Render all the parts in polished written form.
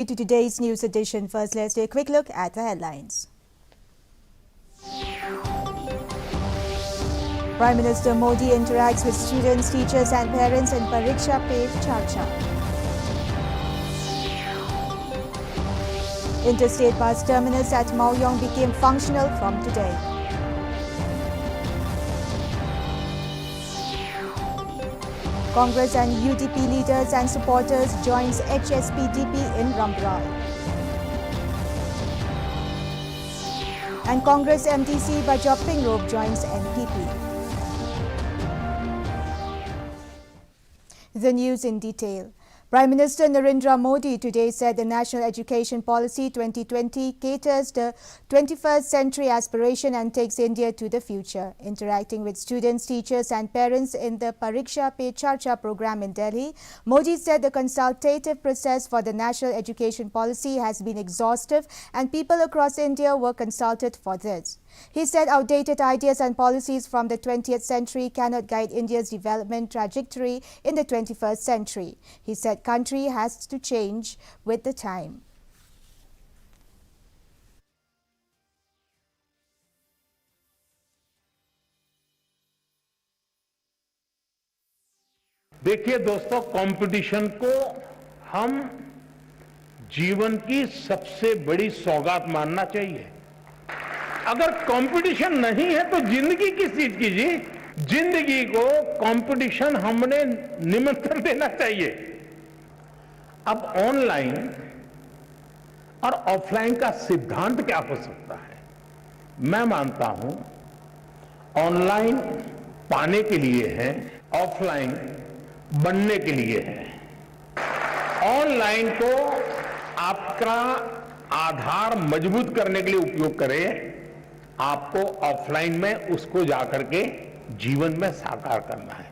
To today's news edition. First, let's take a quick look at the headlines. Prime Minister Modi interacts with students, teachers and parents in Pariksha Pe Charcha. Interstate bus terminus at Maoyong became functional from today. Congress and UDP leaders and supporters joins HSPDP in Rambrai. And Congress MTC Bajoping Rope joins NPP. The news in detail. Prime Minister Narendra Modi today said the National Education Policy 2020 caters the 21st century aspiration and takes India to the future. Interacting with students, teachers and parents in the Pariksha Pe Charcha program in Delhi, Modi said the consultative process for the National Education Policy has been exhaustive and people across India were consulted for this. He said outdated ideas and policies from the 20th century cannot guide India's development trajectory in the 21st century. He said country has to change with the time. देखिए दोस्तों, competition को हम जीवन की सबसे बड़ी सौगात मानना चाहिए। अगर कंपटीशन नहीं है तो जिंदगी किस चीज की जी? जिंदगी को कंपटीशन हमने निमंत्रण देना चाहिए। अब ऑनलाइन और ऑफलाइन का सिद्धांत क्या हो सकता है? मैं मानता हूं ऑनलाइन पाने के लिए है, ऑफलाइन बनने के लिए है। ऑनलाइन को आपका आधार मजबूत करने के लिए उपयोग करें, आपको ऑफलाइन में उसको जाकर के जीवन में साकार करना है।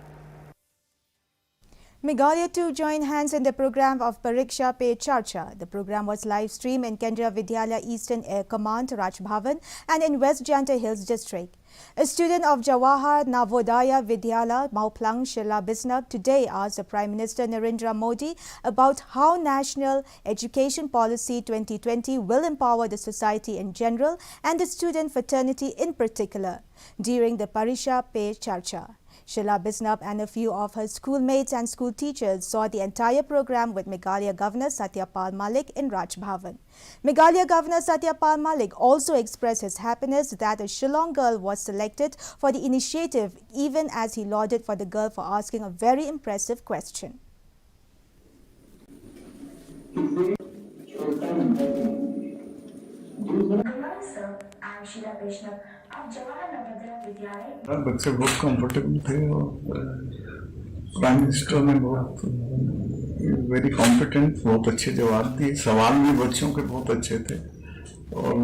Meghalaya too joined hands in the program of Pariksha Pe Charcha. The program was live streamed in Kendriya Vidyalaya Eastern Air Command, Raj Bhavan, and in West Janta Hills district. A student of Jawahar Navodaya Vidyalaya, Mauplang, Shilla Bisnab, today asked the Prime Minister Narendra Modi about how National Education Policy 2020 will empower the society in general and the student fraternity in particular during the Pariksha Pe Charcha. Shilla Bisnab and a few of her schoolmates and school teachers saw the entire program with Meghalaya Governor Satyapal Malik in Raj Bhavan. Meghalaya Governor Satyapal Malik also expressed his happiness that a Shillong girl was selected for the initiative, even as he lauded for the girl for asking a very impressive question. बच्चे बहुत comfortable थे और prime minister ने बहुत very competent, बहुत अच्छे जवाब दिए। सवाल भी बच्चों के बहुत अच्छे थे और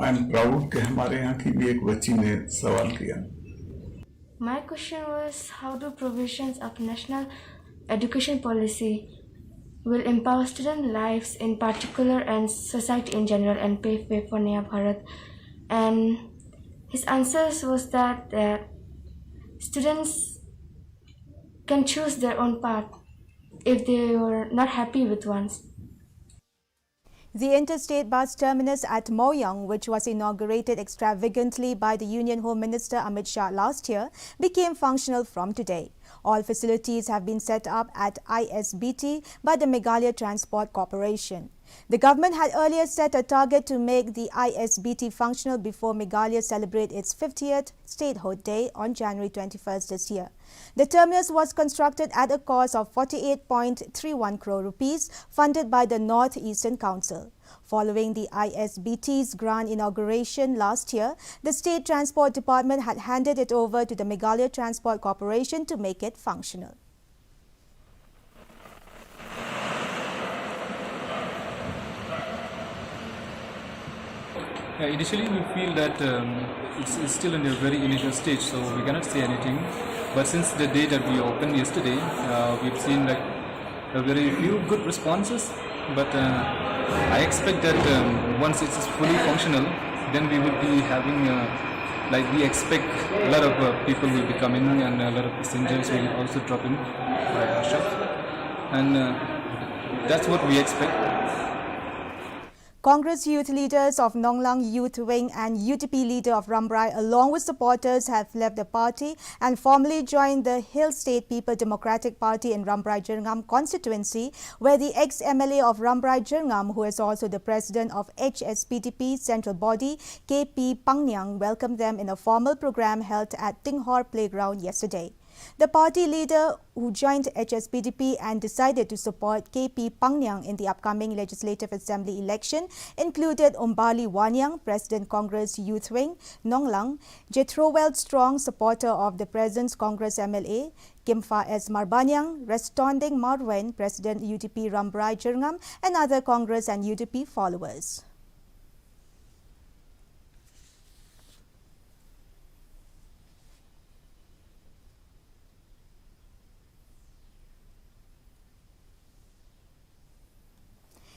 आई एम प्राउड कि हमारे यहाँ की भी एक बच्ची ने सवाल किया। My question was, how do provisions of national education policy will empower student lives in particular and society in general and pave way for Naya Bharat? And his answers was that students can choose their own path if they were not happy with one's. The interstate bus terminus at Maoyong, which was inaugurated extravagantly by the Union Home Minister Amit Shah last year, became functional from today. All facilities have been set up at ISBT by the Meghalaya Transport Corporation. The government had earlier set a target to make the ISBT functional before Meghalaya celebrate its 50th statehood day on January 21st this year. The terminus was constructed at a cost of 48.31 crore rupees, funded by the North Eastern Council. Following the ISBT's grand inauguration last year, the State Transport Department had handed it over to the Meghalaya Transport Corporation to make it functional. Initially, we feel that it's still in a very initial stage, so we cannot say anything. But since the day that we opened yesterday, we've seen like a very few good responses. But I expect that once it's fully functional, then we will be having like we expect a lot of people will be coming and a lot of passengers will also drop in by our shop, and that's what we expect. Congress youth leaders of Nonglang Youth Wing and UTP leader of Rambrai along with supporters have left the party and formally joined the Hill State People Democratic Party in Rambrai Jirngam constituency, where the ex-MLA of Rambrai Jirngam, who is also the president of HSPDP central body, KP Pangnyang, welcomed them in a formal program held at Tinghor Playground yesterday. The party leader who joined HSPDP and decided to support KP Pangnyang in the upcoming Legislative Assembly election included Umbali Wanyang, President Congress Youth Wing, Nonglang, Jethrowell Strong, supporter of the Presence Congress MLA, Kimfa S. Marbanyang, Restonding Marwen, President UTP Rambrai Jirngam, and other Congress and UTP followers.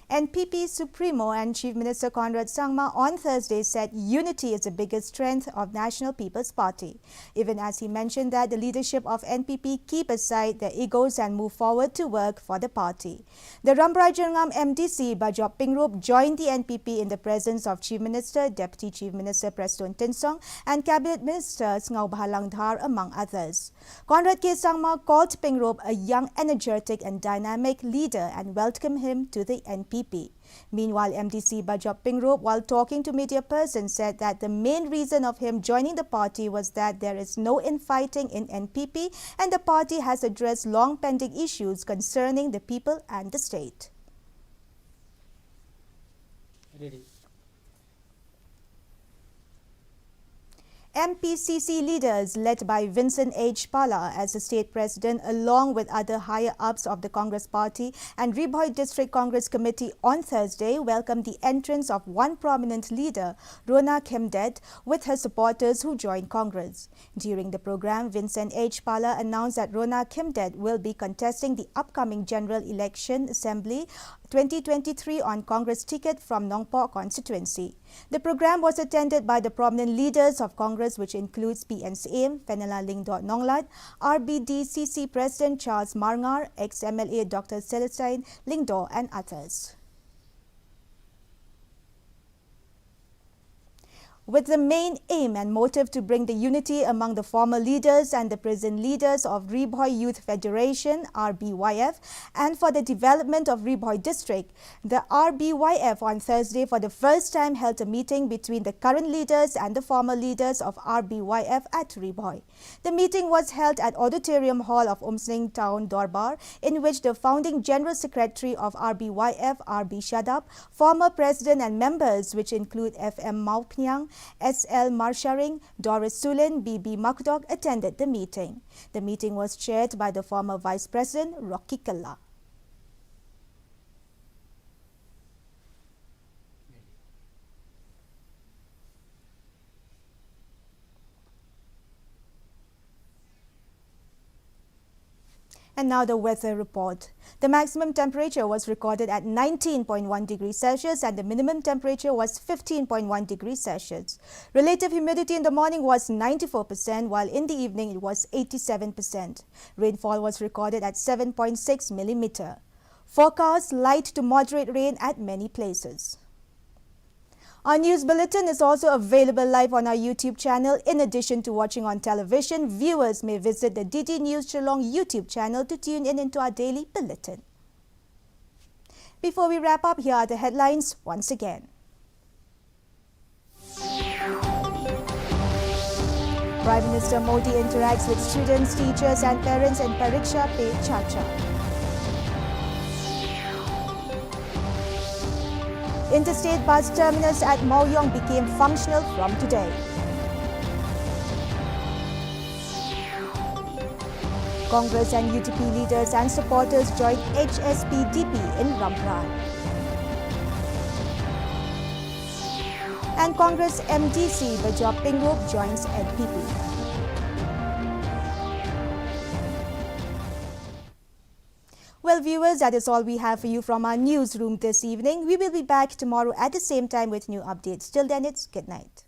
NPP Supremo and Chief Minister Conrad Sangma on Thursday said unity is the biggest strength of National People's Party, even as he mentioned that the leadership of NPP keep aside their egos and move forward to work for the party. The Rambrai Jirngam MDC Bajop Pingrop joined the NPP in the presence of Chief Minister, Deputy Chief Minister Preston Tinsong and Cabinet Ministers Ngau Bahalang Dhar, among others. Conrad K. Sangma called Pingrop a young, energetic and dynamic leader and welcomed him to the NPP. Meanwhile, MDC Bajop Pingrop, while talking to media persons, said that the main reason of him joining the party was that there is no infighting in NPP and the party has addressed long-pending issues concerning the people and the state. MPCC leaders led by Vincent H. Pala as the state president along with other higher-ups of the Congress party and Ribhoi District Congress Committee on Thursday welcomed the entrance of one prominent leader, Rona Khimdet, with her supporters who joined Congress. During the program, Vincent H. Pala announced that Rona Khimdet will be contesting the upcoming General Election Assembly 2023 on Congress ticket from Nongpor constituency. The program was attended by the prominent leaders of Congress, which includes PNCM, Fenela Lingdor Nonglat, RBDCC President Charles Marngar, ex-MLA Dr. Celestine Lingdor and others. With the main aim and motive to bring the unity among the former leaders and the present leaders of Ribhoi Youth Federation, RBYF, and for the development of Ribhoi District, the RBYF on Thursday for the first time held a meeting between the current leaders and the former leaders of RBYF at Ribhoi. The meeting was held at Auditorium Hall of Umsning Town Dorbar, in which the founding General Secretary of RBYF, RB Shadap, former President and members, which include FM Maupnyang, SL Marsharing, Doris Sulin, BB Makdok, attended the meeting. The meeting was chaired by the former Vice President, Rocky Kalla. And now the weather report. The maximum temperature was recorded at 19.1 degrees Celsius and the minimum temperature was 15.1 degrees Celsius. Relative humidity in the morning was 94%, while in the evening it was 87%. Rainfall was recorded at 7.6 millimeter. Forecast light to moderate rain at many places. Our news bulletin is also available live on our YouTube channel. In addition to watching on television, viewers may visit the DD News Shillong YouTube channel to tune in into our daily bulletin. Before we wrap up, here are the headlines once again. Prime Minister Modi interacts with students, teachers and parents in Pariksha Pe Charcha. Interstate bus terminus at Maoyong became functional from today. Congress and UTP leaders and supporters joined HSPDP in Rambrai. And Congress MDC Bajop Pingrop joins NPP. Well, viewers, that is all we have for you from our newsroom this evening. We will be back tomorrow at the same time with new updates. Till then, it's good night.